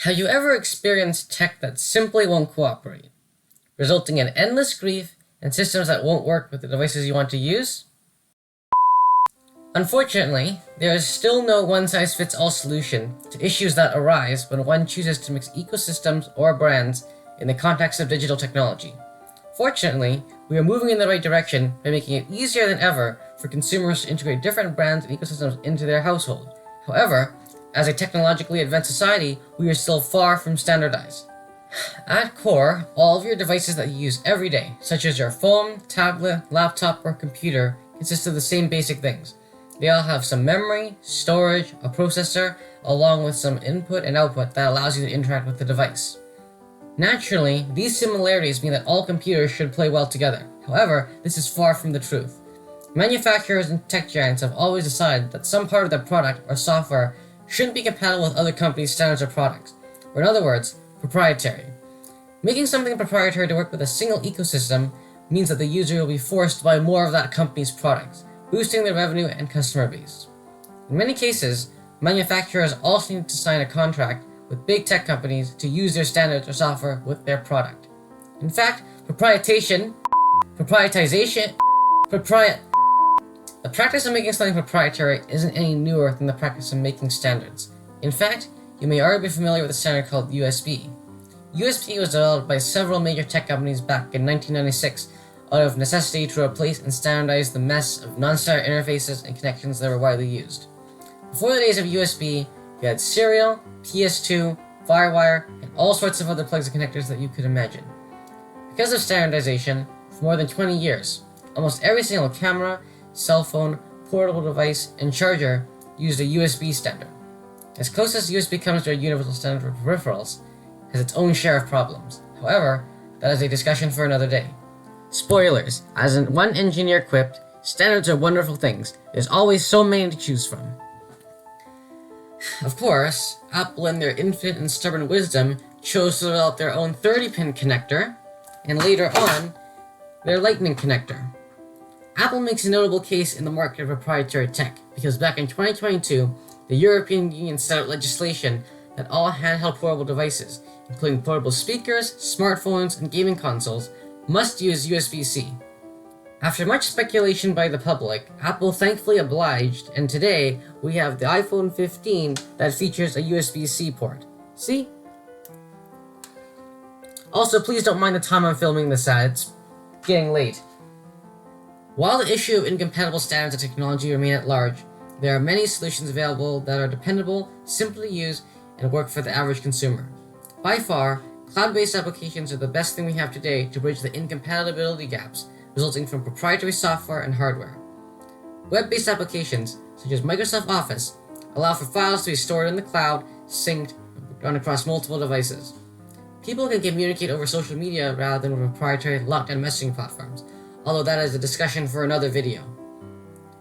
Have you ever experienced tech that simply won't cooperate, resulting in endless grief and systems that won't work with the devices you want to use? Unfortunately, there is still no one-size-fits-all solution to issues that arise when one chooses to mix ecosystems or brands in the context of digital technology. Fortunately, we are moving in the right direction by making it easier than ever for consumers to integrate different brands and ecosystems into their household. However, as a technologically advanced society, we are still far from standardized. At core, all of your devices that you use every day, such as your phone, tablet, laptop, or computer, consist of the same basic things. They all have some memory, storage, a processor, along with some input and output that allows you to interact with the device. Naturally, these similarities mean that all computers should play well together. However, this is far from the truth. Manufacturers and tech giants have always decided that some part of their product or software shouldn't be compatible with other companies' standards or products, or in other words, proprietary. Making something proprietary to work with a single ecosystem means that the user will be forced to buy more of that company's products, boosting their revenue and customer base. In many cases, manufacturers also need to sign a contract with big tech companies to use their standards or software with their product. In fact, the practice of making something proprietary isn't any newer than the practice of making standards. In fact, you may already be familiar with a standard called USB. USB was developed by several major tech companies back in 1996 out of necessity to replace and standardize the mess of non-standard interfaces and connections that were widely used. Before the days of USB, you had serial, PS2, Firewire, and all sorts of other plugs and connectors that you could imagine. Because of standardization, for more than 20 years, almost every single camera, cell phone, portable device, and charger used a USB standard. As close as USB comes to a universal standard for peripherals, it has its own share of problems. However, that is a discussion for another day. Spoilers, as one engineer quipped, standards are wonderful things. There's always so many to choose from. Of course, Apple in their infinite and stubborn wisdom chose to develop their own 30-pin connector, and later on, their Lightning connector. Apple makes a notable case in the market of proprietary tech because back in 2022, the European Union set out legislation that all handheld portable devices, including portable speakers, smartphones, and gaming consoles, must use USB-C. After much speculation by the public, Apple thankfully obliged, and today we have the iPhone 15 that features a USB-C port. See? Also, please don't mind the time I'm filming this at. It's getting late. While the issue of incompatible standards and technology remain at large, there are many solutions available that are dependable, simple to use, and work for the average consumer. By far, cloud-based applications are the best thing we have today to bridge the incompatibility gaps resulting from proprietary software and hardware. Web-based applications, such as Microsoft Office, allow for files to be stored in the cloud, synced, and run across multiple devices. People can communicate over social media rather than with proprietary lockdown messaging platforms, although that is a discussion for another video.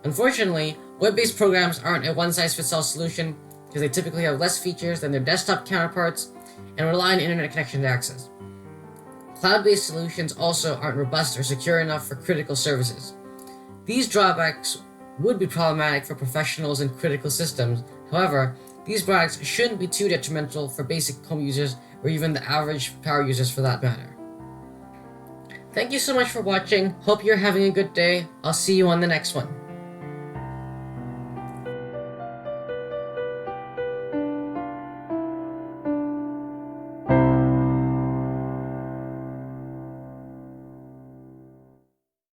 Unfortunately, web-based programs aren't a one-size-fits-all solution because they typically have less features than their desktop counterparts and rely on internet connection to access. Cloud-based solutions also aren't robust or secure enough for critical services. These drawbacks would be problematic for professionals in critical systems. However, these drawbacks shouldn't be too detrimental for basic home users or even the average power users for that matter. Thank you so much for watching. Hope you're having a good day. I'll see you on the next one.